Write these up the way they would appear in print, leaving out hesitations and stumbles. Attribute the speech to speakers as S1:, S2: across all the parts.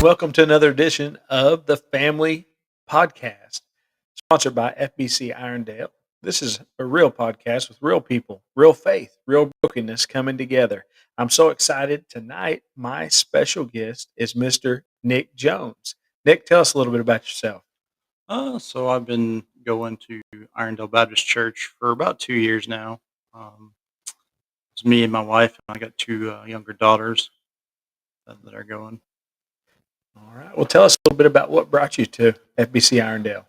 S1: Welcome to another edition of the Family Podcast, sponsored by FBC Irondale. This is a real podcast with real people, real faith, real brokenness coming together. I'm so excited. Tonight, my special guest is Mr. Nick Jones. Nick, tell us a little bit about yourself.
S2: So I've been going to Irondale Baptist Church for about 2 years now. Um, it's me and my wife, and I got two younger daughters that are going.
S1: All right. Well, tell us a little bit about what brought you to FBC Irondale.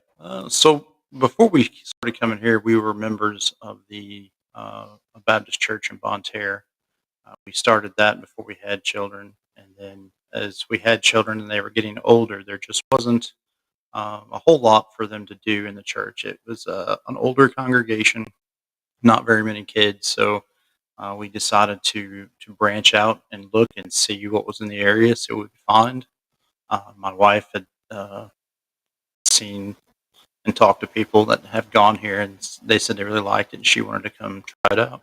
S2: So before we started coming here, we were members of the Baptist Church in Bonne Terre. We started that before we had children, and then as we had children and they were getting older, there just wasn't a whole lot for them to do in the church. It was an older congregation, not very many kids, so we decided to branch out and look and see what was in the area, see what we could find. My wife had seen and talked to people that have gone here, and they said they really liked it, and she wanted to come try it out.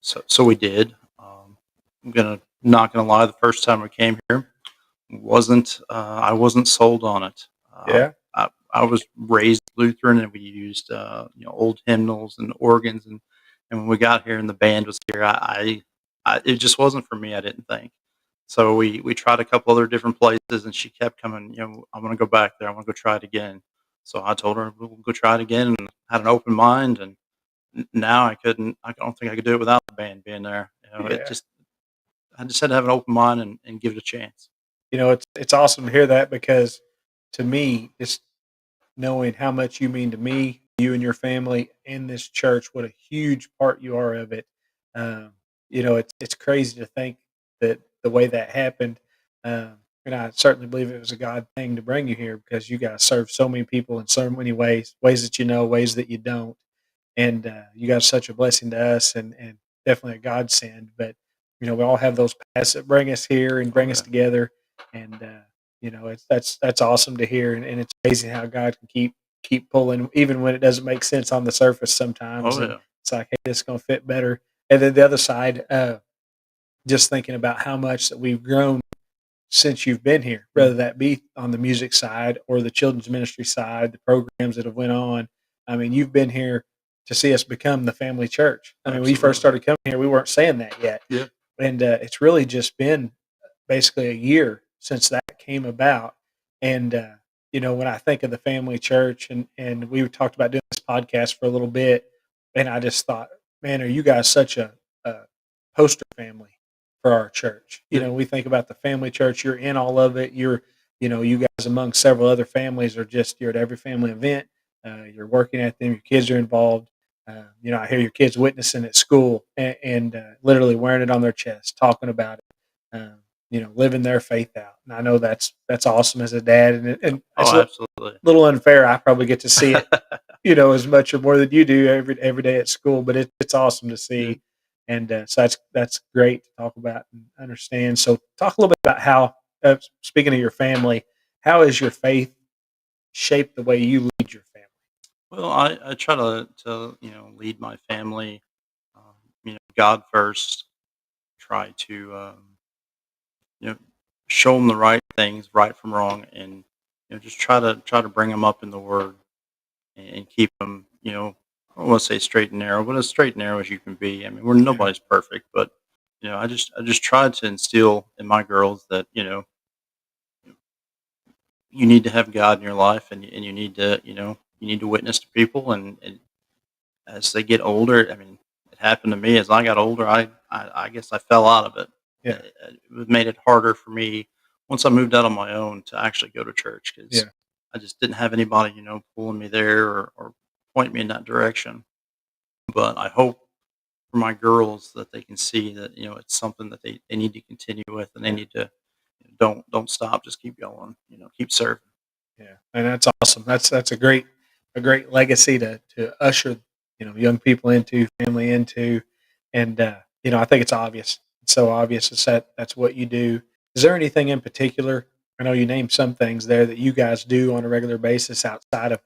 S2: So we did. I'm not gonna lie. The first time we came here, wasn't I wasn't sold on it.
S1: Yeah.
S2: I was raised Lutheran, and we used old hymnals and organs, and when we got here and the band was here, it just wasn't for me. I didn't think. So we tried a couple other different places, and she kept coming. I want to go back there. I want to go try it again. So I told her we'll go try it again, and had an open mind. And now I couldn't. I don't think I could do it without the band being there. It
S1: Yeah.
S2: just I just had to have an open mind and give it a chance.
S1: It's awesome to hear that because to me, it's knowing how much you mean to me, you and your family, in this church, what a huge part you are of it. Um, it's crazy to think that the way that happened, and I certainly believe it was a God thing to bring you here because you guys serve so many people in so many ways, ways that you know, ways that you don't, and you guys are such a blessing to us, and definitely a godsend. But we all have those paths that bring us here and
S2: Oh
S1: bring us
S2: yeah.
S1: together, and that's awesome to hear, and it's amazing how God can keep pulling, even when it doesn't make sense on the surface sometimes,
S2: Oh
S1: and
S2: yeah.
S1: it's like, hey, this is gonna fit better. And then the other side, just thinking about how much that we've grown since you've been here, whether that be on the music side or the children's ministry side, the programs that have went on. I mean, you've been here to see us become the family church. I mean, when you first
S2: Absolutely.
S1: started coming here, we weren't saying that yet,
S2: Yeah.
S1: and it's really just been basically a year since that came about. And when I think of the family church, and we talked about doing this podcast for a little bit, and I just thought, man, are you guys such a poster family for our church?
S2: Yeah.
S1: We think about the family church. You're in all of it. You guys among several other families are just you're at every family event. You're working at them. Your kids are involved. I hear your kids witnessing at school and literally wearing it on their chest, talking about it. Living their faith out. And I know that's awesome as a dad, and it's
S2: Oh,
S1: a
S2: absolutely.
S1: little unfair. I probably get to see it, as much or more than you do every day at school, but it's awesome to
S2: Yeah.
S1: see, and so that's great to talk about and understand. So, talk a little bit about how, speaking of your family, how has your faith shaped the way you lead your family?
S2: Well, I try to lead my family, God first. Try to you know show them the right things, right from wrong, and just try to bring them up in the Word and keep them. I don't want to say straight and narrow, but as straight and narrow as you can be. I mean, we're
S1: Yeah,
S2: nobody's perfect, but I just try to instill in my girls that you need to have God in your life, and you need to witness to people, and as they get older, I mean, it happened to me as I got older. I guess I fell out of it.
S1: yeah,
S2: It made it harder for me once I moved out on my own to actually go to church because
S1: yeah,
S2: I just didn't have anybody, pulling me there or point me in that direction. But I hope for my girls that they can see that it's something that they need to continue with, and they
S1: yeah,
S2: need to don't stop, just keep going, keep serving.
S1: yeah. And that's awesome. That's a great legacy to usher young people into, family into, and I think it's obvious. It's so obvious. That's what you do. Is there anything in particular? I know you named some things there that you guys do on a regular basis outside of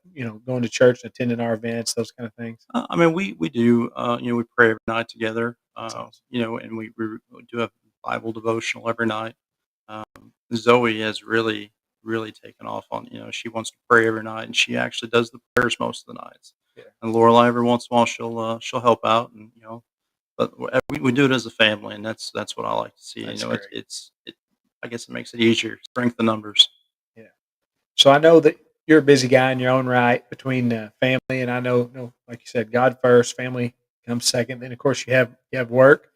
S1: going to church and attending our events, those kind of things.
S2: I mean, we do, we pray every night together,
S1: That's awesome.
S2: and we do have Bible devotional every night. Zoe has really taken off on. She wants to pray every night, and she actually does the prayers most of the nights.
S1: Yeah.
S2: And Lorelai, every once in a while, she'll help out, and but we do it as a family, and that's what I like to see.
S1: That's
S2: It's
S1: great.
S2: I guess it makes it easier, strength the numbers.
S1: Yeah. So I know that you're a busy guy in your own right between family, and I know, like you said, God first, family comes second. Then of course you have work.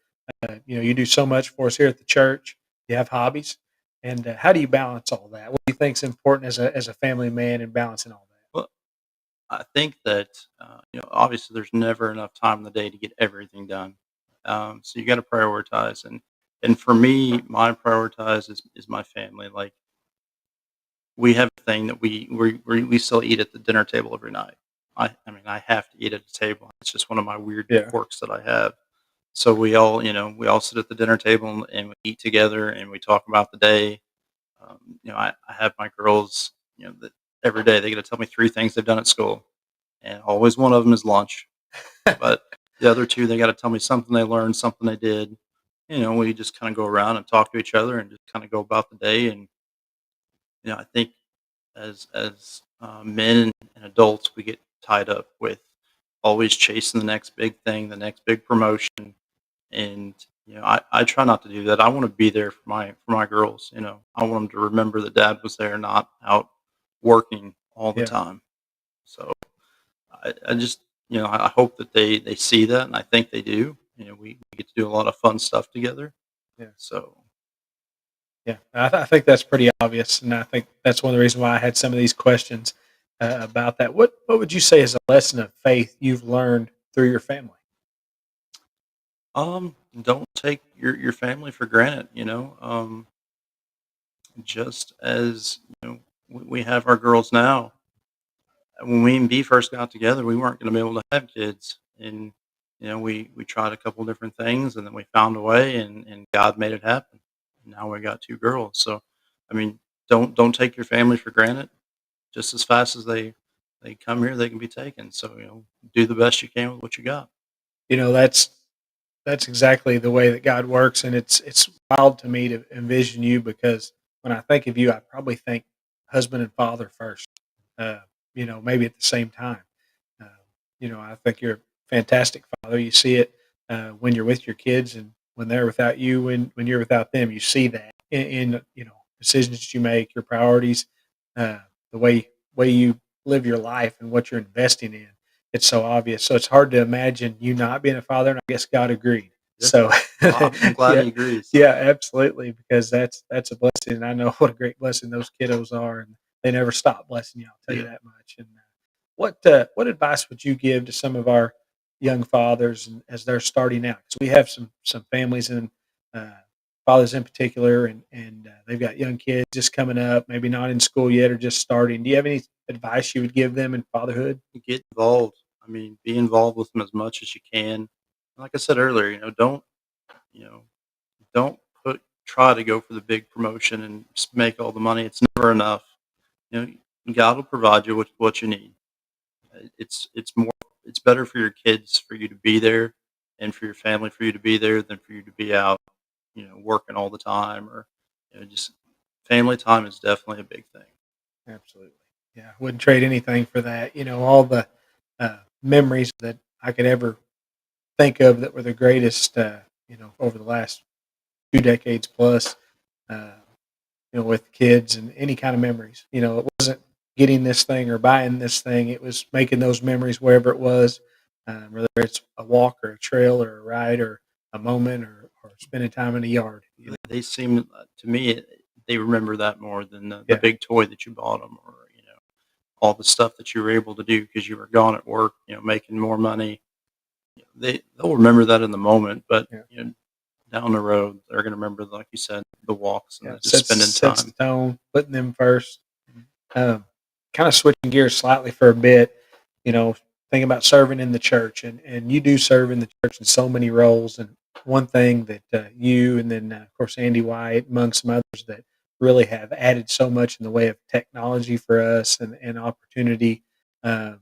S1: You do so much for us here at the church. You have hobbies, and how do you balance all that? What do you think is important as a family man in balancing all that?
S2: Well, I think that obviously there's never enough time in the day to get everything done. So you got to prioritize, and for me, my prioritize is my family. Like we have a thing that we still eat at the dinner table every night. I mean I have to eat at the table. It's just one of my weird
S1: Yeah.
S2: quirks that I have. So we all sit at the dinner table and we eat together and we talk about the day. I have my girls, that every day they got to tell me three things they've done at school, and always one of them is lunch. But the other two, they got to tell me something they learned, something they did. We just kind of go around and talk to each other and just kind of go about the day. And I think as men and adults, we get tied up with always chasing the next big thing, the next big promotion, and I try not to do that. I want to be there for my girls. I want them to remember that dad was there, not out working all the
S1: Yeah.
S2: time. So I just I hope that they see that, and I think they do. We get to do a lot of fun stuff together.
S1: Yeah.
S2: So
S1: Yeah, I think that's pretty obvious, and I think that's one of the reasons why I had some of these questions about that. What would you say is a lesson of faith you've learned through your family?
S2: don't take your family for granted. Just as we have our girls now. When we and B first got together, we weren't going to be able to have kids, and we tried a couple different things, and then we found a way, and God made it happen. And now we got two girls. So, I mean, don't take your family for granted. Just as fast as they come here, they can be taken. So do the best you can with what you got.
S1: That's exactly the way that God works, and it's wild to me to envision you because when I think of you, I probably think husband and father first. Uh, maybe at the same time. Uh, I think you're a fantastic father. You see it when you're with your kids and when they're without you, when you're without them. You see that in decisions that you make, your priorities, uh, the way you live your life, and what you're investing in. It's so obvious. So it's hard to imagine you not being a father, and I guess God agreed.
S2: Yeah.
S1: So
S2: Well, I'm glad
S1: yeah,
S2: he agrees.
S1: yeah, absolutely, because that's a blessing. And I know what a great blessing those kiddos are, and they never stop blessing you. I'll tell you
S2: Yeah.
S1: that much. And what advice would you give to some of our young fathers and as they're starting out? Because we have some families and uh, fathers in particular, and they've got young kids just coming up, maybe not in school yet or just starting. Do you have any advice you would give them in fatherhood?
S2: Get involved. I mean, be involved with them as much as you can. Like I said earlier, you know, don't try to go for the big promotion and just make all the money. It's never enough. God will provide you with what you need. It's better for your kids for you to be there, and for your family for you to be there, than for you to be out, working all the time, or just family time is definitely a big thing.
S1: Absolutely. Yeah, I wouldn't trade anything for that. All the memories that I could ever think of that were the greatest, over the last 2 decades plus, uh, with kids and any kind of memories. It wasn't getting this thing or buying this thing. It was making those memories wherever it was, whether it's a walk or a trail or a ride or a moment or spending time in the yard.
S2: They seem to me they remember that more than the
S1: Yeah,
S2: big toy that you bought them, or all the stuff that you were able to do because you were gone at work, making more money. They'll remember that in the moment, but
S1: yeah,
S2: down the road they're going to remember, like you said, the walks and
S1: yeah.
S2: just spending
S1: Sets the
S2: time.
S1: tone, putting them first. Um, Kind of switching gears slightly for a bit, thinking about serving in the church, and you do serve in the church in so many roles. And one thing that you and then of course Andy White, among some others, that really have added so much in the way of technology for us and opportunity, uh,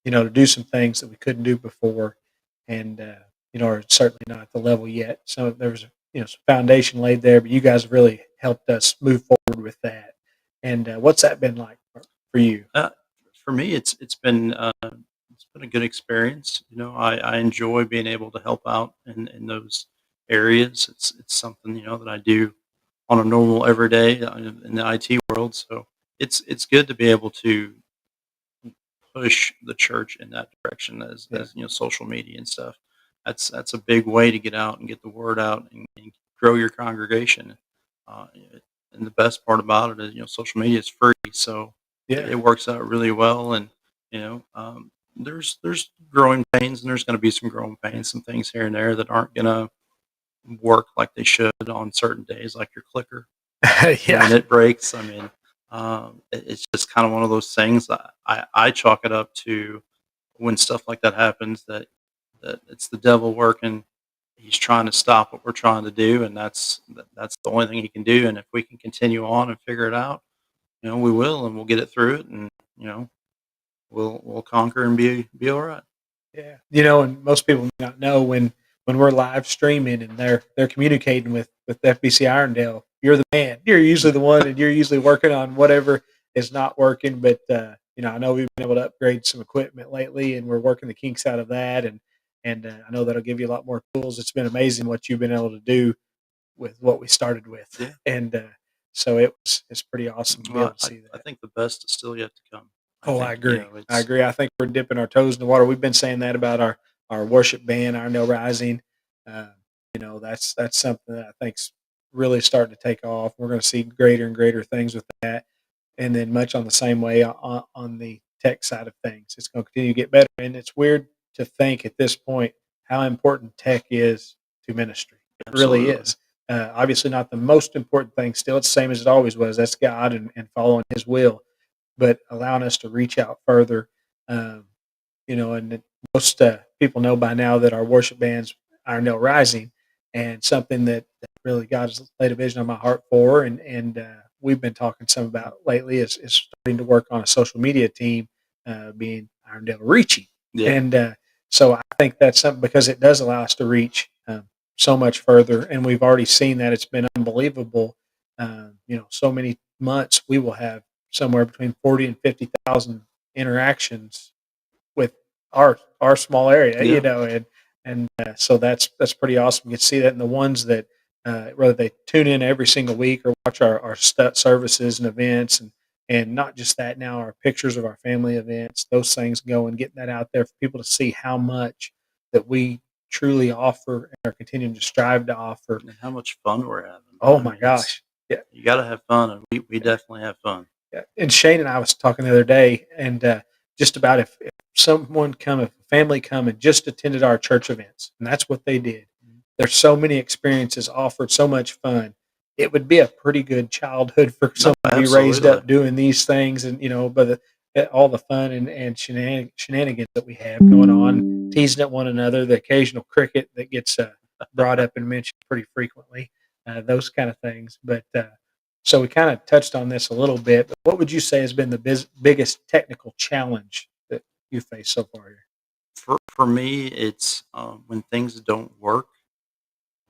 S1: to do some things that we couldn't do before, and are certainly not at the level yet. So there was some foundation laid there, but you guys have really helped us move forward with that. And what's that been like for you?
S2: Uh, for me, it's been a good experience. I enjoy being able to help out in those areas. It's something that I do on a normal everyday in the IT world. So it's good to be able to push the church in that direction
S1: Yeah,
S2: as social media and stuff. That's a big way to get out and get the word out and grow your congregation. Uh, and the best part about it is social media is free, so
S1: yeah,
S2: it works out really well. And there's growing pains, and there's going to be some growing
S1: yeah,
S2: pains, some things here and there that aren't going to work like they should on certain days, like your clicker
S1: yeah.
S2: when it breaks. I mean, it's just kind of one of those things. I chalk it up to when stuff like that happens, that it's the devil working. He's trying to stop what we're trying to do, and that's the only thing he can do. And if we can continue on and figure it out, we will, and we'll get it through it, and you know, we'll conquer and be all right.
S1: Yeah, and most people may not know when we're live streaming and they're communicating with FBC Irondale, you're the man. You're usually the one, and you're usually working on whatever is not working. But I know we've been able to upgrade some equipment lately, and we're working the kinks out of that. And I know that'll give you a lot more tools. It's been amazing what you've been able to do with what we started with,
S2: Yeah.
S1: and so it's pretty awesome to be able
S2: Well,
S1: to see
S2: I
S1: that.
S2: think the best is still yet to come. I
S1: Oh, I
S2: think
S1: agree. I
S2: it's
S1: agree. I think we're dipping our toes in the water. We've been saying that about our worship band, Our No Rising. Uh, that's something that I think's really starting to take off. We're going to see greater and greater things with that, and then much on the same way on the tech side of things. It's going to continue to get better, and it's weird to think at this point how important tech is to ministry. It really
S2: absolutely.
S1: is. Obviously, not the most important thing. Still, it's the same as it always was. That's God and following His will, but allowing us to reach out further. Um, and most people know by now that our worship band's Iron Dale Rising, and something that really God has laid a vision on my heart for, and we've been talking some about lately is starting to work on a social media team, being Irondale Reaching,
S2: Yeah.
S1: and so I think that's something because it does allow us to reach so much further, and we've already seen that it's been unbelievable. So many months we will have somewhere between 40 and 50,000 interactions with our small area,
S2: Yeah.
S1: and so that's pretty awesome. You can see that in the ones that whether they tune in every single week or watch our services and events, and not just that. Now our pictures of our family events, those things go and getting that out there for people to see how much that we truly offer and are continuing to strive to offer.
S2: And how much fun we're having.
S1: Oh
S2: I
S1: my
S2: mean, it's
S1: gosh, yeah,
S2: you got to have fun, and we definitely have fun.
S1: yeah. And Shane and I was talking the other day, and just about if someone come, if a family come and just attended our church events, and that's what they did. There's so many experiences offered, so much fun. It would be a pretty good childhood for
S2: No,
S1: someone to be raised
S2: absolutely.
S1: up doing these things, and by all the fun and shenanigans that we have going on, teasing at one another, the occasional cricket that gets brought up and mentioned pretty frequently, those kind of things. But so we kind of touched on this a little bit, but what would you say has been the biggest technical challenge that you faced so far here?
S2: For me, it's when things don't work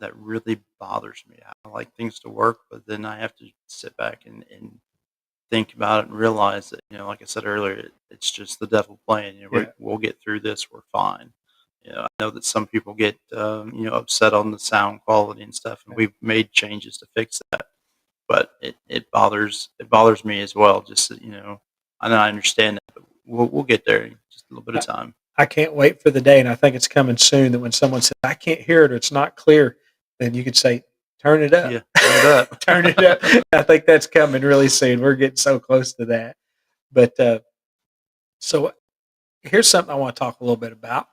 S2: that really bothers me. I like things to work, but then I have to sit back and think about it and realize that, like I said earlier, it's just the devil playing.
S1: Yeah,
S2: We'll get through this. We're fine. I know that some people get, upset on the sound quality and stuff, and
S1: yeah.
S2: we've made changes to fix that. But it bothers me as well. Just that, and I understand that, but we'll get there in just a little bit of
S1: I,
S2: time.
S1: I can't wait for the day, and I think it's coming soon. That when someone says I can't hear it or it's not clear, then you could say, "Turn it up,
S2: Yeah, turn it up.
S1: turn it up." I think that's coming really soon. We're getting so close to that. But so here's something I want to talk a little bit about.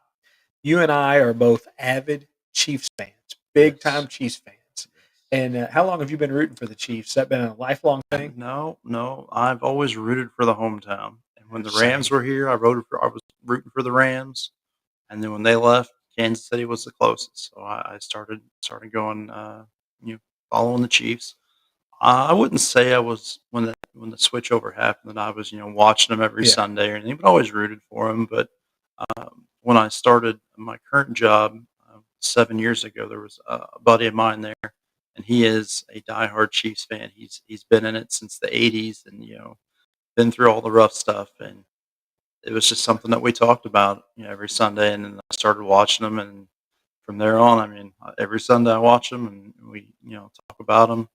S1: You and I are both avid Chiefs fans, big time
S2: Yes.
S1: Chiefs fans. And how long have you been rooting for the Chiefs? Has that been a lifelong thing?
S2: No, no. I've always rooted for the hometown, and when the Rams
S1: Same.
S2: were here, I was rooting for the Rams, and then when they left, Kansas City was the closest. So I started going, following the Chiefs. I wouldn't say I was when the switch over happened that I was watching them every
S1: Yeah.
S2: Sunday or anything, but always rooted for them. But when I started my current job 7 years ago, there was a buddy of mine there, and he is a diehard Chiefs fan. He's been in it since the '80s, and been through all the rough stuff. And it was just something that we talked about, every Sunday. And then I started watching them, and from there on, I mean, every Sunday I watch them, and we talk about them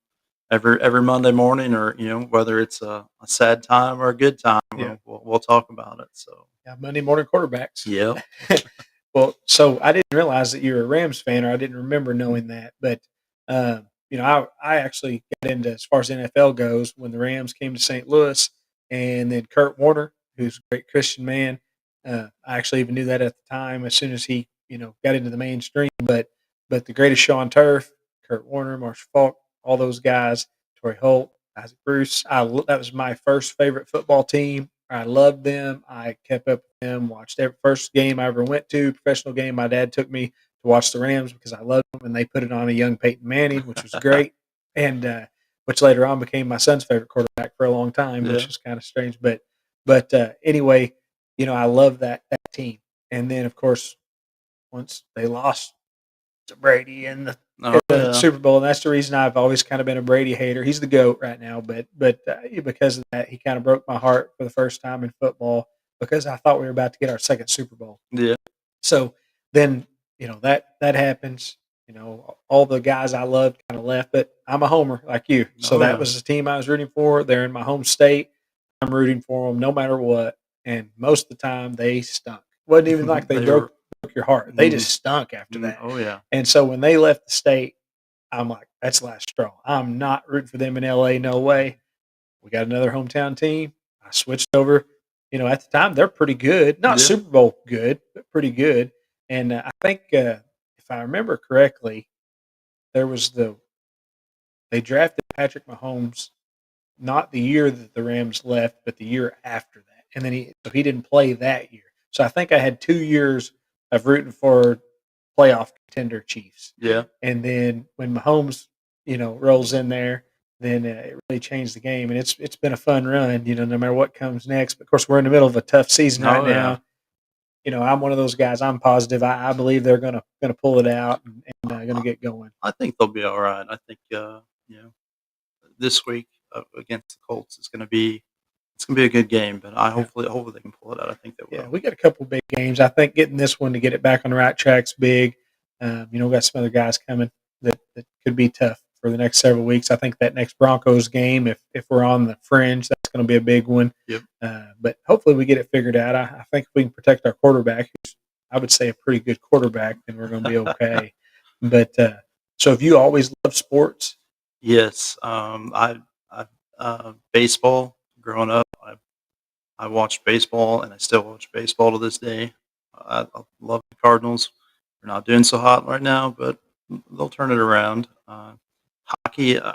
S2: every Monday morning, or whether it's a sad time or a good time,
S1: Yeah.
S2: we'll talk about it. So
S1: Yeah, Monday morning quarterbacks.
S2: yeah,
S1: Well, so I didn't realize that you're a Rams fan, or I didn't remember knowing that. But I actually got into, as far as NFL goes, when the Rams came to St. Louis, and then Kurt Warner, who's a great Christian man. I actually even knew that at the time, as soon as he got into the mainstream. But the greatest show on turf, Kurt Warner, Marshall Faulk, all those guys, Torrey Holt, Isaac Bruce. That was my first favorite football team. I loved them. I kept up with them, watched every first game I ever went to, professional game. My dad took me to watch the Rams because I loved them, and they put it on a young Peyton Manning, which was great, and which later on became my son's favorite quarterback for a long time, which
S2: Yeah.
S1: was kind of strange. But anyway, I love that team. And then, of course, once they lost to Brady in the
S2: oh yeah,
S1: Super Bowl, and that's the reason I've always kind of been a Brady hater. He's the GOAT right now, but because of that, he kind of broke my heart for the first time in football, because I thought we were about to get our second Super Bowl.
S2: yeah,
S1: So then, that happens. All the guys I loved kind of left, but I'm a homer like you. So
S2: oh
S1: that
S2: yeah.
S1: was the team I was rooting for. They're in my home state. I'm rooting for them no matter what. And most of the time, they stunk. Wasn't even like they
S2: They
S1: broke your heart. They
S2: Mhm.
S1: just stunk after that.
S2: Oh yeah,
S1: And so when they left the state, I'm like, that's the last straw. I'm not rooting for them in LA. No way. We got another hometown team. I switched over. At the time, they're pretty good. Not
S2: yeah,
S1: Super Bowl good, but pretty good. And I think, if I remember correctly, there was they drafted Patrick Mahomes not the year that the Rams left, but the year after that. And then he didn't play that year. So I think I had 2 years of rooting for playoff contender Chiefs.
S2: yeah.
S1: And then when Mahomes, rolls in there, then it really changed the game. And it's been a fun run, no matter what comes next. But of course, we're in the middle of a tough season right
S2: Oh yeah.
S1: now. I'm one of those guys. I'm positive. I believe they're gonna pull it out, and going to get going.
S2: I think they'll be all right. I think this week against the Colts is going to be a good game, but I
S1: Yeah.
S2: hopefully they can pull it out. I think they
S1: Yeah,
S2: will.
S1: we got a couple big games. I think getting this one to get it back on the right track's big. We got some other guys coming that could be tough for the next several weeks. I think that next Broncos game, if we're on the fringe, that's going to be a big one.
S2: Yep.
S1: But hopefully we get it figured out. I think if we can protect our quarterback, who's, I would say, a pretty good quarterback, then we're going to be okay. But so have you always loved sports?
S2: Yes. I baseball growing up. I watched baseball, and I still watch baseball to this day. I love the Cardinals. They're not doing so hot right now, but they'll turn it around. Hockey. I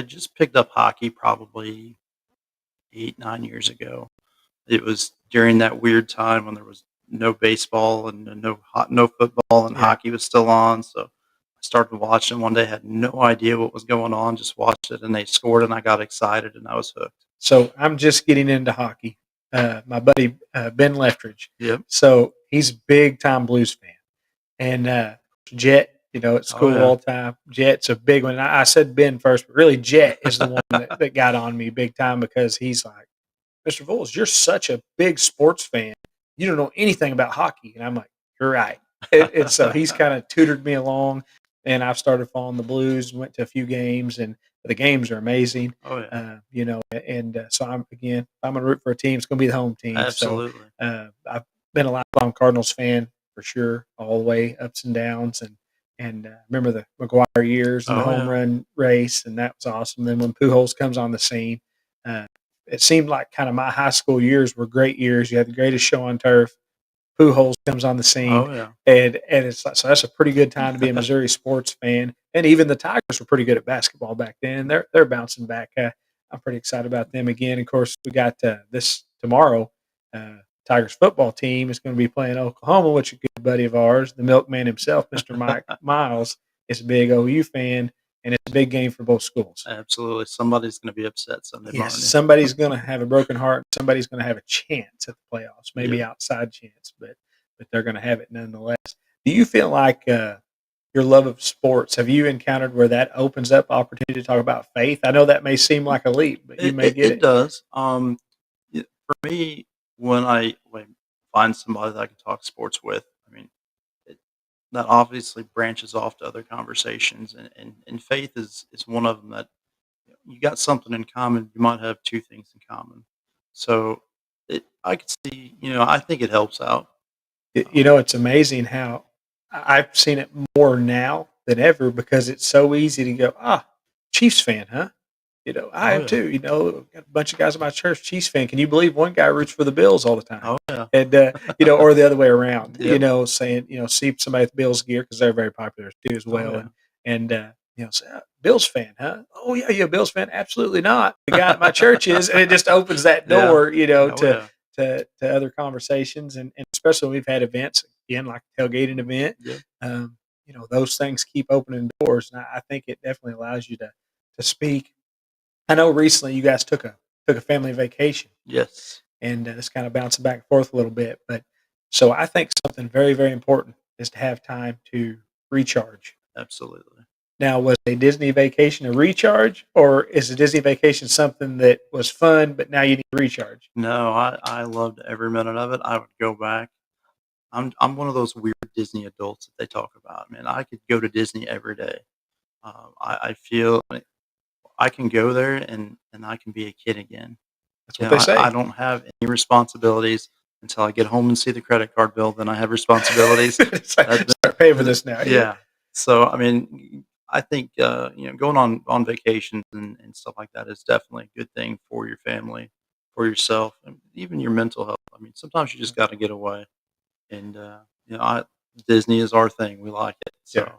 S2: just picked up hockey probably 8, 9 years ago. It was during that weird time when there was no baseball and no football, and
S1: Yeah.
S2: hockey was still on. So I started watching one day, had no idea what was going on, just watched it, and they scored, and I got excited, and I was hooked.
S1: So I'm just getting into hockey. My buddy Ben Leftridge.
S2: Yep.
S1: So he's a big time Blues fan, and Jet. At school
S2: yeah.
S1: all the time. Jet's a big one. I said Ben first, but really Jet is the one that got on me big time, because he's like, Mr. Voles, you're such a big sports fan. You don't know anything about hockey. And I'm like, you're right. And so he's kind of tutored me along, and I've started following the Blues, went to a few games, and the games are amazing.
S2: Oh yeah.
S1: And so I'm going to root for a team. It's going to be the home team.
S2: Absolutely.
S1: So I've been a lifelong Cardinals fan for sure, all the way ups and downs. And remember the McGuire years and the home run race, and that was awesome. Then when Pujols comes on the scene, it seemed like kind of my high school years were great years. You had the greatest show on turf. Pujols comes on the scene,
S2: Oh yeah.
S1: and it's like, so that's a pretty good time to be a Missouri sports fan. And even the Tigers were pretty good at basketball back then. They're bouncing back. I'm pretty excited about them again. Of course, we got this tomorrow. Tigers football team is going to be playing Oklahoma, which is a good buddy of ours, the milkman himself, Mr. Mike Miles, is a big OU fan, and it's a big game for both schools.
S2: Absolutely. Somebody's going to be upset Sunday morning.
S1: Yes, somebody's going to have a broken heart. Somebody's going to have a chance at the playoffs, maybe
S2: Yep.
S1: outside chance, but they're going to have it nonetheless. Do you feel like your love of sports, have you encountered where that opens up opportunity to talk about faith? I know that may seem like a leap, but you
S2: It
S1: may
S2: it,
S1: get
S2: it
S1: it.
S2: does. For me, when I find somebody that I can talk sports with, I mean, it, that obviously branches off to other conversations, and faith is one of them that you got something in common. You might have two things in common. So I could see, I think it helps out.
S1: You know, it's amazing how I've seen it more now than ever because it's so easy to go, Chiefs fan, huh? You know, I
S2: Oh
S1: am
S2: yeah,
S1: too. You know, got a bunch of guys in my church, Chiefs fan. Can you believe one guy roots for the Bills all the time?
S2: oh yeah,
S1: And, or the other way around,
S2: yep,
S1: saying, see somebody with Bills gear because they're very popular too as
S2: oh
S1: well.
S2: yeah,
S1: And, say, Bills fan, huh? Oh, yeah, you a Bills fan? Absolutely not. The guy at my church is. And it just opens that
S2: yeah,
S1: door,
S2: oh
S1: to,
S2: yeah,
S1: other conversations. And especially when we've had events, again, like a tailgating event,
S2: yep,
S1: um, those things keep opening doors. And I think it definitely allows you to speak. I know recently you guys took a family vacation,
S2: yes,
S1: and it's kind of bouncing back and forth a little bit. But so I think something very very important is to have time to recharge.
S2: absolutely.
S1: Now, was a Disney vacation a recharge, or is a Disney vacation something that was fun, but now you need to recharge?
S2: No, I loved every minute of it. I would go back. I'm one of those weird Disney adults that they talk about. Man, I could go to Disney every day. I feel like I can go there and I can be a kid again.
S1: That's what they
S2: I
S1: say.
S2: don't have any responsibilities until I get home and see the credit card bill. Then I have responsibilities.
S1: It's like,
S2: That,
S1: start paying for this now. Yeah,
S2: yeah. So I mean, I think going on vacations and stuff like that is definitely a good thing for your family, for yourself, and even your mental health. I mean, sometimes you just got to get away, and Disney is our thing. We like it.
S1: yeah.
S2: So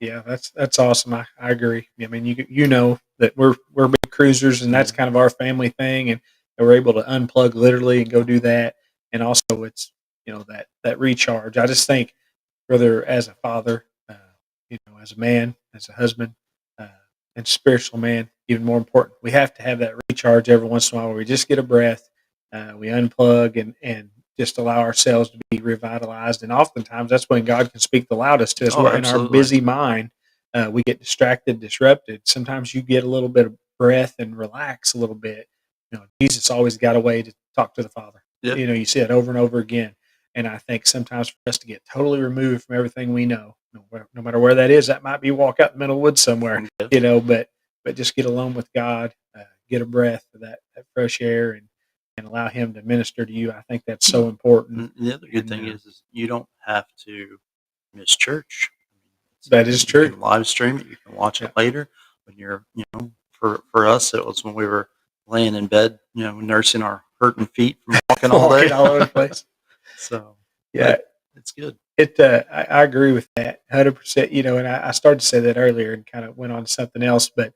S1: Yeah, that's awesome. I agree. I mean, you know that we're big cruisers, and
S2: yeah,
S1: that's kind of our family thing, and we're able to unplug literally and go do that. And also, it's that recharge. I just think, whether as a father, as a man, as a husband, uh, and spiritual man, even more important, we have to have that recharge every once in a while where we just get a breath, we unplug, and just allow ourselves to be revitalized. And oftentimes, that's when God can speak the loudest to us.
S2: oh,
S1: We're in our
S2: absolutely,
S1: busy mind, we get distracted, disrupted. Sometimes you get a little bit of breath and relax a little bit. Jesus always got a way to talk to the Father.
S2: yep,
S1: You see it over and over again. And I think sometimes for us to get totally removed from everything we know, no matter where that is, that might be walk out in the middle of the woods somewhere,
S2: yep.
S1: but just get alone with God, get a breath of that fresh air, and allow Him to minister to you. I think that's so important.
S2: And the other good
S1: And
S2: thing is you don't have to miss church. I mean,
S1: that is
S2: you
S1: true.
S2: can live stream it. You can watch it
S1: Yeah.
S2: later when you're, for us, it was when we were laying in bed, nursing our hurting feet from walking all day.
S1: Walking all over the place.
S2: So,
S1: Yeah.
S2: but it's good.
S1: I agree with that 100%. And I started to say that earlier and kind of went on to something else, but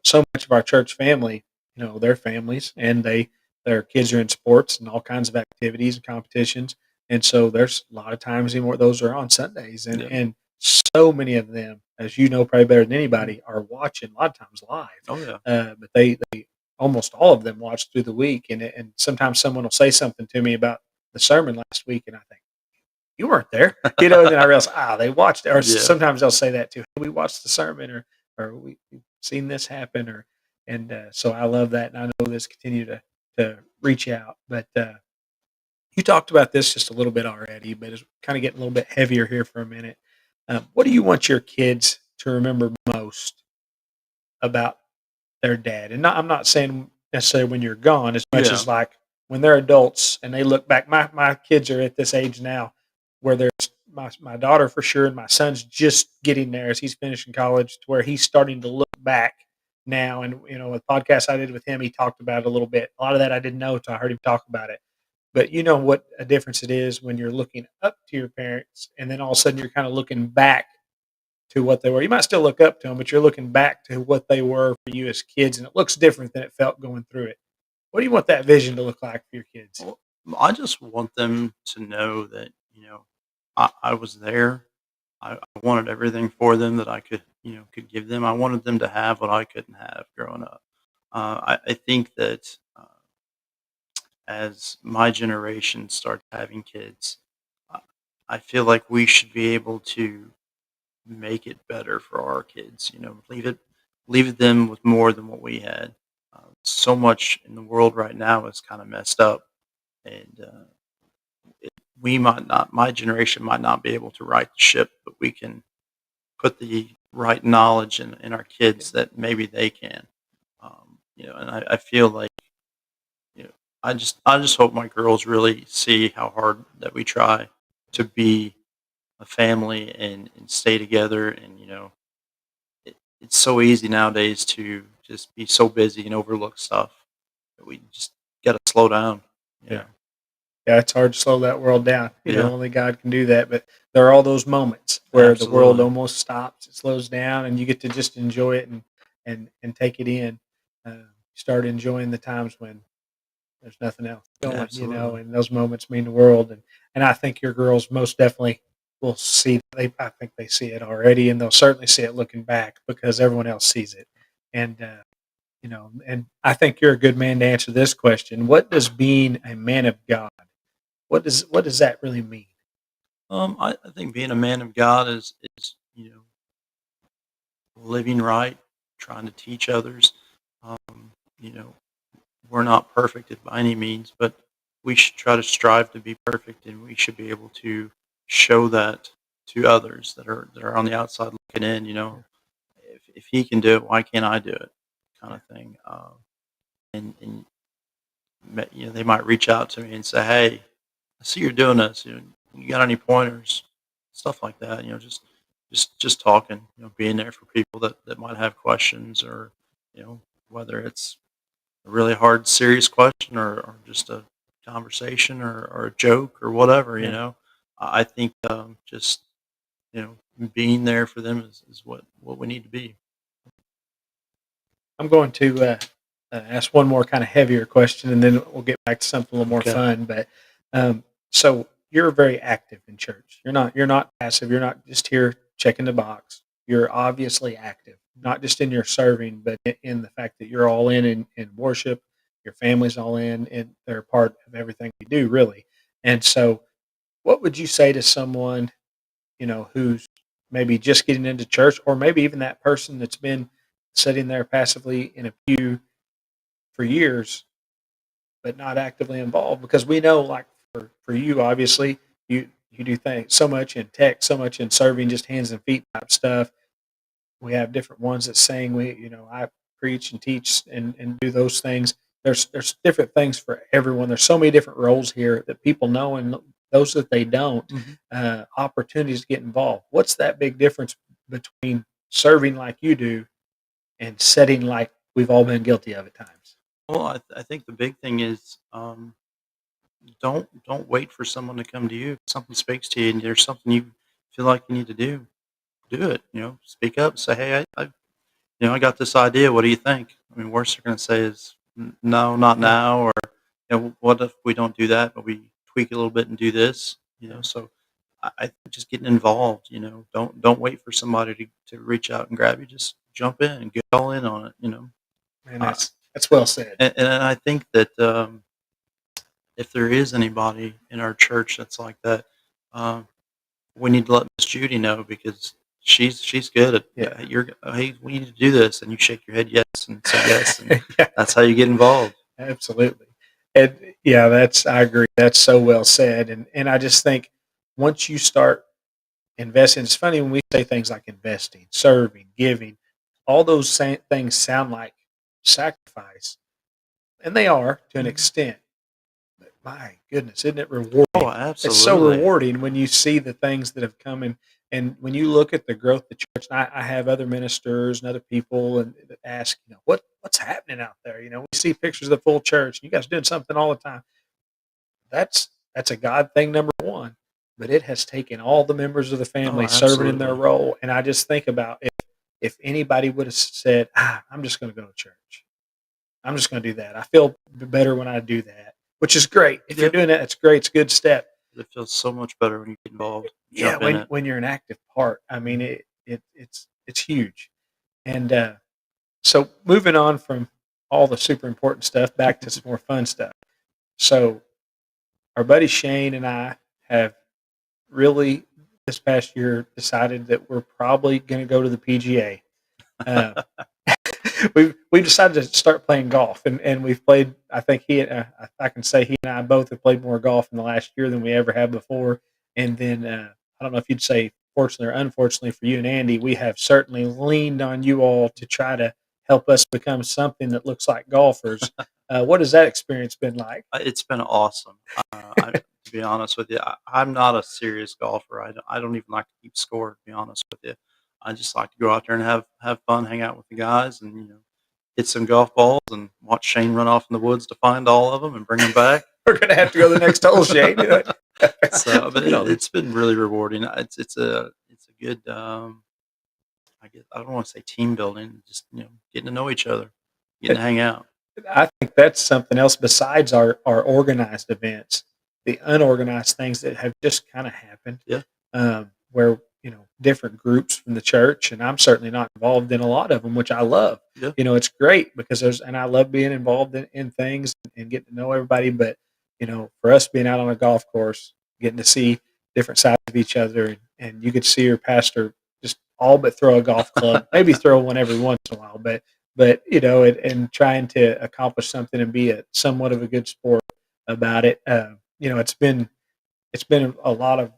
S1: so much of our church family, their families, and their kids are in sports and all kinds of activities and competitions, and so there's a lot of times anymore those are on Sundays, and
S2: Yeah.
S1: so many of them, as you know, probably better than anybody, are watching a lot of times live.
S2: Oh yeah.
S1: But they almost all of them watch through the week, and sometimes someone will say something to me about the sermon last week, and I think, you weren't there, and then I realize, they watched it. Or
S2: Yeah.
S1: sometimes they'll say that too. "Hey, we watched the sermon, or we've seen this happen," and so I love that, and I know this continue to reach out. But you talked about this just a little bit already, but it's kind of getting a little bit heavier here for a minute. What do you want your kids to remember most about their dad? And I'm not saying necessarily when you're gone, as much
S2: Yeah.
S1: as like when they're adults and they look back. My kids are at this age now where there's my daughter for sure, and my son's just getting there as he's finishing college, to where he's starting to look back now. And with podcasts I did with him, he talked about it a little bit. A lot of that I didn't know until I heard him talk about it. But you know what a difference it is when you're looking up to your parents, and then all of a sudden you're kind of looking back to what they were. You might still look up to them, but you're looking back to what they were for you as kids, and it looks different than it felt going through it. What do you want that vision to look like for your kids?
S2: Well, I just want them to know that I was there. I wanted everything for them that I could give them. I wanted them to have what I couldn't have growing up. I think that as my generation starts having kids, I I feel like we should be able to make it better for our kids. Leave them with more than what we had. So much in the world right now is kind of messed up, and we might not. My generation might not be able to right the ship, but we can put the right knowledge in our kids that maybe they can. And I feel like you know, I just hope my girls really see how hard that we try to be a family and stay together. And it's so easy nowadays to just be so busy and overlook stuff that we just got to slow down. You
S1: Yeah.
S2: know.
S1: Yeah, it's hard to slow that world down.
S2: Yeah,
S1: Only God can do that. But there are all those moments where the world
S2: absolutely.
S1: almost stops, it slows down, and you get to just enjoy it and take it in. Start enjoying the times when there's nothing else going,
S2: Absolutely.
S1: and those moments mean the world. And I think your girls most definitely will see. I think they see it already, and they'll certainly see it looking back because everyone else sees it. And and I think you're a good man to answer this question. What does being a man of God? What does that really mean?
S2: I think being a man of God is living right, trying to teach others. Um, you know, we're not perfect by any means, but we should try to strive to be perfect, and we should be able to show that to others that are on the outside looking in. If he can do it, why can't I do it? Kind
S1: Yeah.
S2: of thing. And they might reach out to me and say, "Hey, I see you're doing this. You got any pointers?" Stuff like that. Just talking. Being there for people that might have questions, or whether it's a really hard, serious question, or just a conversation, or a joke, or whatever.
S1: Yeah.
S2: I think just being there for them is what we need to be.
S1: I'm going to ask one more kind of heavier question, and then we'll get back to something a little more
S2: Okay.
S1: fun. But so you're very active in church. You're not passive. You're not just here checking the box. You're obviously active, not just in your serving, but in the fact that you're all in worship. Your family's all in, and they're a part of everything we do, really. And so, what would you say to someone who's maybe just getting into church, or maybe even that person that's been sitting there passively in a pew for years, but not actively involved? Because we know, like for you, obviously, you do things so much in tech, so much in serving, just hands and feet type stuff. We have different ones that sing. I preach and teach and do those things. There's different things for everyone. There's so many different roles here that people know, and those that they don't,
S2: Mhm.
S1: opportunities to get involved. What's that big difference between serving like you do and setting like we've all been guilty of at times?
S2: Well, I think the big thing is don't wait for someone to come to you. If something speaks to you, and there's something you feel like you need to do it. Speak up. Say, hey, I got this idea. What do you think? I mean, worst they're going to say is no, not
S1: Yeah,
S2: now, or what if we don't do that, but we tweak a little bit and do this.
S1: yeah,
S2: So I think just getting involved. Don't wait for somebody to reach out and grab you. Just jump in and get all in on it.
S1: man,
S2: Uh,
S1: that's well said.
S2: and I think that if there is anybody in our church that's like that, um, we need to let Miss Judy know, because she's good at
S1: Yeah,
S2: hey, we need to do this, and you shake your head yes and say yes, and
S1: yeah,
S2: that's how you get involved.
S1: absolutely. And yeah, I agree. That's so well said. And I just think once you start investing, it's funny when we say things like investing, serving, giving, all those things sound like sacrifice, and they are to an
S2: Mhm.
S1: extent. But my goodness, isn't it rewarding?
S2: Oh,
S1: It's so
S2: absolutely.
S1: rewarding when you see the things that have come in, and when you look at the growth of the church. And I have other ministers and other people and that ask, what's happening out there. We see pictures of the full church. You guys doing something all the time. That's a God thing, number one. But it has taken all the members of the
S2: Oh,
S1: family serving in their
S2: absolutely.
S1: role. And I just think about if anybody would have said, I'm just going to go to church. I'm just going to do that. I feel better when I do that, which is great. If you're
S2: Yep.
S1: doing that, it's great. It's a good step.
S2: It feels so much better when you get involved,
S1: Yeah,
S2: jump in
S1: when
S2: it.
S1: when you're an active part, I mean,
S2: Mhm.
S1: it's huge. And so moving on from all the super important stuff back to some more fun stuff. So our buddy Shane and I have really this past year decided that we're probably going to go to the PGA. Uh, we've decided to start playing golf, and we've played. I think I can say he and I both have played more golf in the last year than we ever have before. And then I don't know if you'd say fortunately or unfortunately for you and Andy, we have certainly leaned on you all to try to help us become something that looks like golfers. What has that experience been like?
S2: It's been awesome. To be honest with you, I'm not a serious golfer. I don't even like to keep score. To be honest with you, I just like to go out there and have fun, hang out with the guys, and hit some golf balls and watch Shane run off in the woods to find all of them and bring them back.
S1: We're gonna have to go to the next hole, Shane.
S2: So, but it's been really rewarding. It's a good. I guess I don't want to say team building, just getting to know each other, getting to hang out.
S1: I think that's something else besides our organized events, the unorganized things that have just kind of happened.
S2: Yeah.
S1: Where different groups from the church, and I'm certainly not involved in a lot of them, which I love.
S2: Yeah.
S1: It's great because and I love being involved in things and getting to know everybody. But for us being out on a golf course, getting to see different sides of each other, and you could see your pastor just all but throw a golf club, maybe throw one every once in a while, but and trying to accomplish something and be somewhat of a good sport about it. It's been a lot of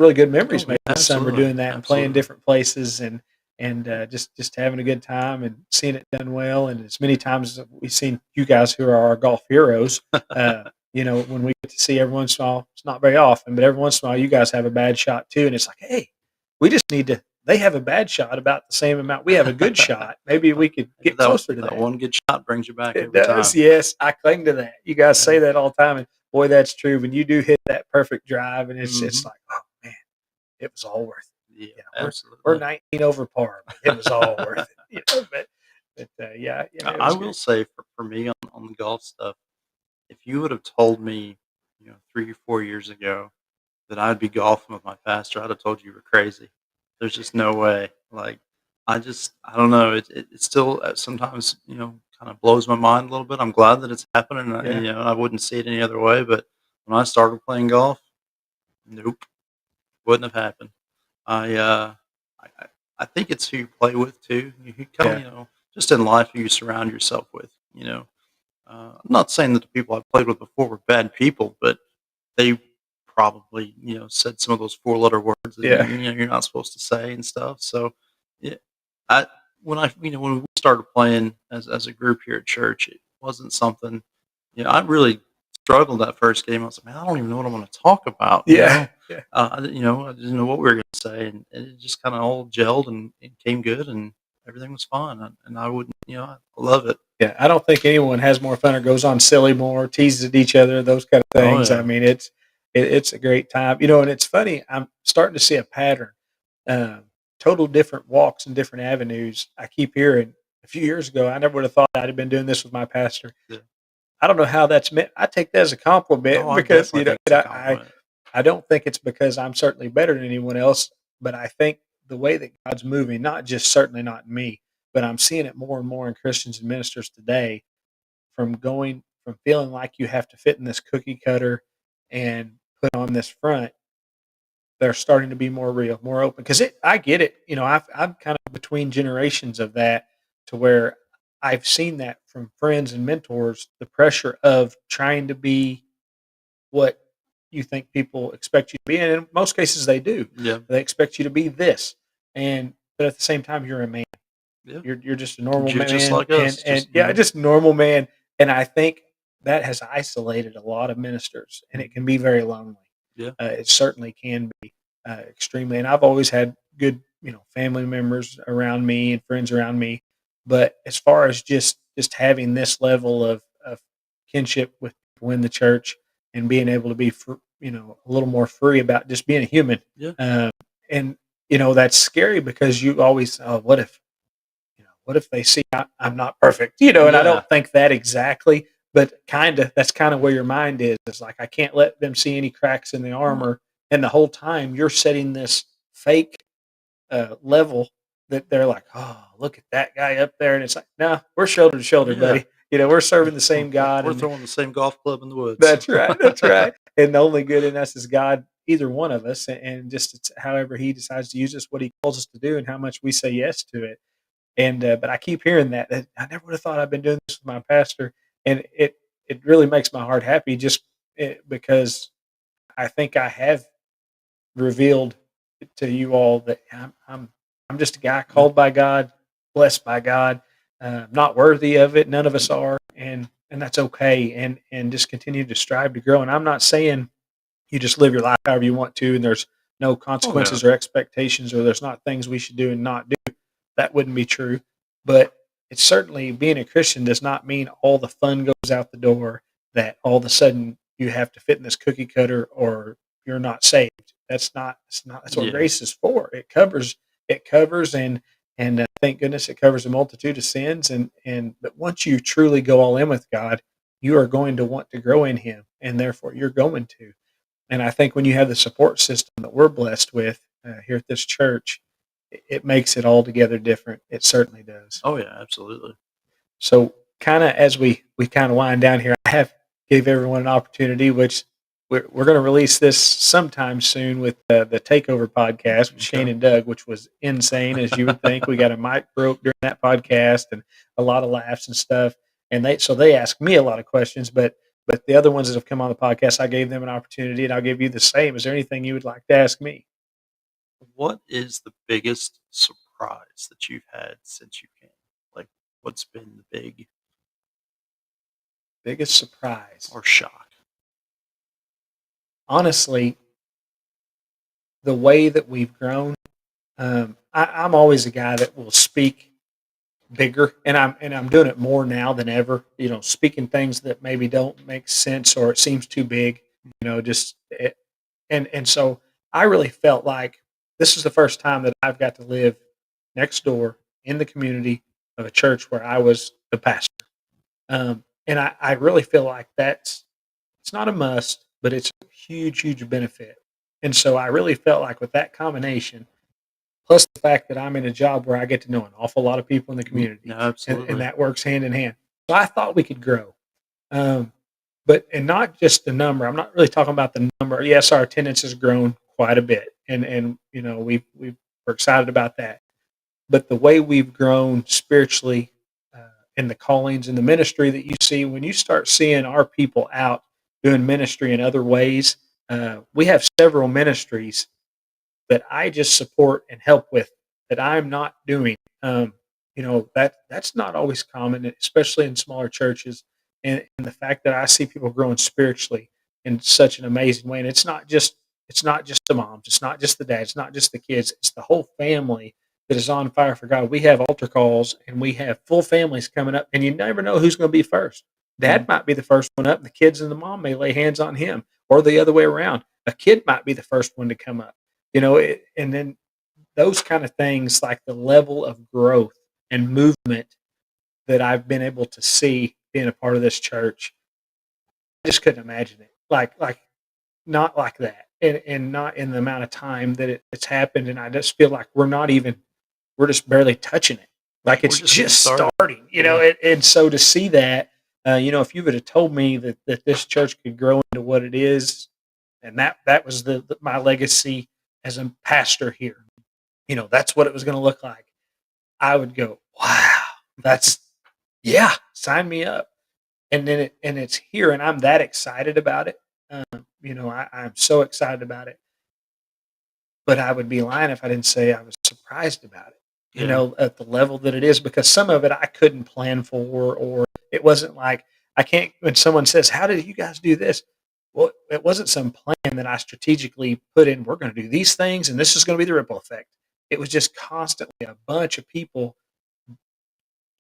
S1: really good memories made this summer doing that and playing different places and just having a good time and seeing it done well. And as many times as we've seen you guys who are our golf heroes, when we get to see every once in a while, it's not very often, but every once in a while you guys have a bad shot too. And it's like, hey, we just need to. They have a bad shot about the same amount. We have a good shot. Maybe we could get closer to that.
S2: One good shot brings you back
S1: It
S2: every
S1: does,
S2: time.
S1: yes. I cling to that. You guys say that all the time, and boy, that's true. When you do hit that perfect drive, and it's just like, oh man, it was all worth it.
S2: Yeah, absolutely.
S1: We're 19 over par, but it was all worth it. Yeah.
S2: I will say for me on the golf stuff, if you would have told me, 3 or 4 years ago that I'd be golfing with my pastor, I'd have told you were crazy. There's just no way. Like, I don't know. It still sometimes, kind of blows my mind a little bit. I'm glad that it's happening. And, I wouldn't see it any other way. But when I started playing golf, nope, wouldn't have happened. I think it's who you play with too. You kind of, just in life, who you surround yourself with. I'm not saying that the people I played with before were bad people, but they probably said some of those 4-letter words that you're not supposed to say and stuff. So yeah, when we started playing as a group here at church, it wasn't something. I really struggled that first game. I was like, man, I don't even know what I'm going to talk about.
S1: Yeah.
S2: I didn't know what we were going to say, and it just kind of all gelled and it came good, and everything was fun. And I wouldn't, I love it.
S1: Yeah, I don't think anyone has more fun or goes on silly more, teases at each other, those kind of things.
S2: Oh, yeah.
S1: I mean, it's a great time, and it's funny. I'm starting to see a pattern. Total different walks and different avenues. I keep hearing. A few years ago, I never would have thought I'd have been doing this with my pastor.
S2: Yeah.
S1: I don't know how that's meant. I take that as a compliment because I don't think it's because I'm certainly better than anyone else, but I think the way that God's moving, certainly not in me, but I'm seeing it more and more in Christians and ministers today, from feeling like you have to fit in this cookie cutter and put on this front. They're starting to be more real, more open. Because I get it. I'm kind of between generations of that, to where I've seen that from friends and mentors, the pressure of trying to be what you think people expect you to be. And in most cases they do.
S2: Yeah.
S1: They expect you to be this. But at the same time, you're a man.
S2: Yeah.
S1: You're just a normal man.
S2: Just like us.
S1: Just a normal man. And I think that has isolated a lot of ministers, and it can be very lonely.
S2: Yeah.
S1: It certainly can be extremely. And I've always had good, family members around me and friends around me. But as far as just having this level of kinship with people in the church and being able to be, a little more free about just being a human.
S2: Yeah.
S1: And that's scary because you always, what if they see I'm not perfect, and I don't think that exactly, but that's kind of where your mind is. It's like, I can't let them see any cracks in the armor. And the whole time you're setting this fake level that they're like, oh, look at that guy up there. And it's like, no, we're shoulder to shoulder, buddy. We're serving the same God.
S2: We're throwing the same golf club in the woods.
S1: That's right. That's right. And the only good in us is God either one of us, and just it's however He decides to use us, what He calls us to do, and how much we say yes to it. And but I keep hearing that I never would have thought I'd been doing this with my pastor, and it really makes my heart happy just because I think I have revealed to you all that I'm just a guy called by God, blessed by God, not worthy of it. None of us are, and that's okay. And just continue to strive to grow. And I'm not saying you just live your life however you want to, and there's no
S2: Oh no.
S1: consequences or expectations, or there's not things we should do and not do. That wouldn't be true. But it's certainly being a Christian does not mean all the fun goes out the door. That all of a sudden you have to fit in this cookie cutter, or you're not saved. That's not. It's not. That's what
S2: Yeah.
S1: grace is for. It covers. It covers, and thank goodness it covers a multitude of sins. And but once you truly go all in with God, you are going to want to grow in Him, and therefore you're going to. And I think when you have the support system that we're blessed with here at this church, it makes it altogether different. It certainly does.
S2: Oh yeah, absolutely.
S1: So, kind of as we kind of wind down here, I have gave everyone an opportunity, which we're going to release this sometime soon with the Takeover podcast with Shane
S2: Okay.
S1: and Doug, which was insane as you would think. We got a mic broke during that podcast and a lot of laughs and stuff. And they asked me a lot of questions, but the other ones that have come on the podcast, I gave them an opportunity, and I'll give you the same. Is there anything you would like to ask me?
S2: What is the biggest surprise that you've had since you came? Like, what's been the big
S1: Biggest surprise?
S2: or shock?
S1: Honestly, the way that we've grown. I'm always a guy that will speak bigger, and I'm doing it more now than ever. Speaking things that maybe don't make sense or it seems too big. Just and so I really felt like this is the first time that I've got to live next door in the community of a church where I was the pastor. And I really feel like it's not a must, but it's a huge, huge benefit. And so I really felt like with that combination, plus the fact that I'm in a job where I get to know an awful lot of people in the community,
S2: No,
S1: and
S2: absolutely.
S1: that works hand in hand. So I thought we could grow. Um, and not just the number. I'm not really talking about the number. Yes, our attendance has grown quite a bit, and we're excited about that. But the way we've grown spiritually, in the callings and the ministry that you see, when you start seeing our people out doing ministry in other ways, we have several ministries that I just support and help with that I'm not doing. That's not always common, especially in smaller churches. And the fact that I see people growing spiritually in such an amazing way, and it's not just the moms, it's not just the dads, it's not just the kids, it's the whole family that is on fire for God. We have altar calls and we have full families coming up, and you never know who's going to be first. Dad
S2: Mhm.
S1: might be the first one up, and the kids and the mom may lay hands on him, or the other way around. A kid might be the first one to come up. And then those kind of things, like the level of growth and movement that I've been able to see being a part of this church, I just couldn't imagine it. Like not like that, and not in the amount of time that it's happened. And I just feel like we're just barely touching it. Like
S2: We're
S1: it's
S2: just getting
S1: just
S2: started.
S1: starting,
S2: Yeah.
S1: and so to see that, if you would have told me that this church could grow into what it is, and that was my legacy as a pastor here, that's what it was going to look like. I would go, wow, that's yeah, sign me up. And then it's here, and I'm that excited about it. I'm so excited about it. But I would be lying if I didn't say I was surprised about it.
S2: Yeah.
S1: At the level that it is, because some of it I couldn't plan for, or it wasn't like I can't. When someone says, "How did you guys do this?" Well, it wasn't some plan that I strategically put in. We're going to do these things, and this is going to be the ripple effect. It was just constantly a bunch of people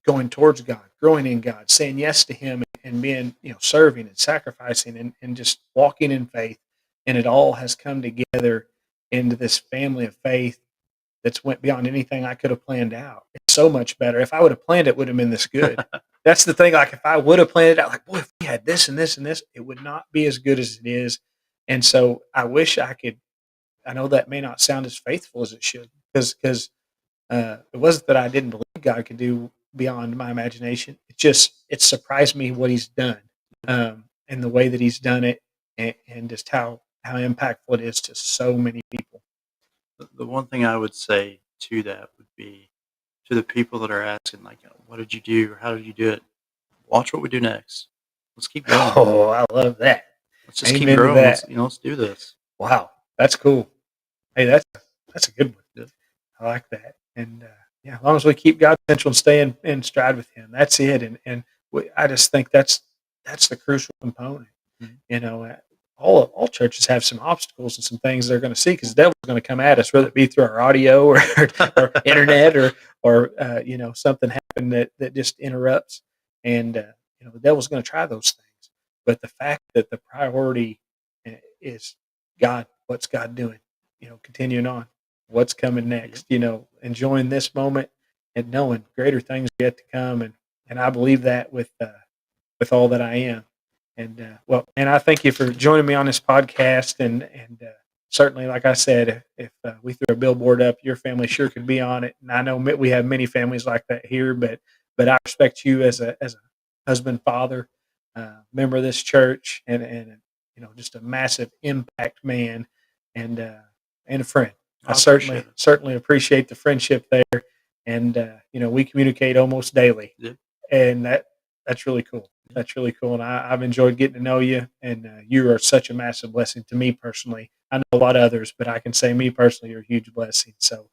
S1: going towards God, growing in God, saying yes to Him, and being, serving and sacrificing, and just walking in faith. And it all has come together into this family of faith that's went beyond anything I could have planned out. It's so much better. If I would have planned it, would have been this good. That's the thing. Like if I would have planned it out, like boy, if we had this and this and this, it would not be as good as it is. And so I wish I could. I know that may not sound as faithful as it should, because it wasn't that I didn't believe God could do beyond my imagination. It surprised me what He's done, and the way that He's done it, and just how how impactful it is to so many people.
S2: The one thing I would say to that would be to the people that are asking, like, what did you do or how did you do it? Watch what we do next. Let's keep going.
S1: Oh, I love that.
S2: Let's just keep
S1: Amen to
S2: growing.
S1: that.
S2: Let's do this.
S1: Wow, that's cool. Hey, that's a good one.
S2: Yeah.
S1: I like that. And yeah, as long as we keep God central and stay in stride with Him, that's it. And I just think that's the crucial component.
S2: Mhm.
S1: You know, all churches have some obstacles and some things they're going to see because the devil's going to come at us, whether it be through our audio or internet or something happen that just interrupts. And the devil's going to try those things. But the fact that the priority is God, what's God doing? Continuing on, what's coming next? Enjoying this moment and knowing greater things yet to come. And I believe that with all that I am. And and I thank you for joining me on this podcast. And certainly, like I said, if we threw a billboard up, your family sure could be on it. And I know we have many families like that here, but I respect you as a husband, father, member of this church, and just a massive impact man, and a friend. I certainly appreciate the friendship there, and we communicate almost daily,
S2: Yeah.
S1: and that's really cool. That's really cool, and I've enjoyed getting to know you. And you are such a massive blessing to me personally. I know a lot of others, but I can say me personally, you're a huge blessing. So,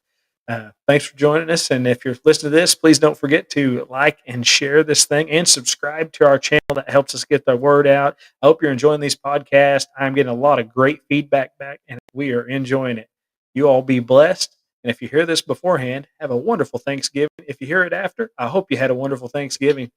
S1: thanks for joining us. And if you're listening to this, please don't forget to like and share this thing and subscribe to our channel. That helps us get the word out. I hope you're enjoying these podcasts. I'm getting a lot of great feedback back, and we are enjoying it. You all be blessed. And if you hear this beforehand, have a wonderful Thanksgiving. If you hear it after, I hope you had a wonderful Thanksgiving.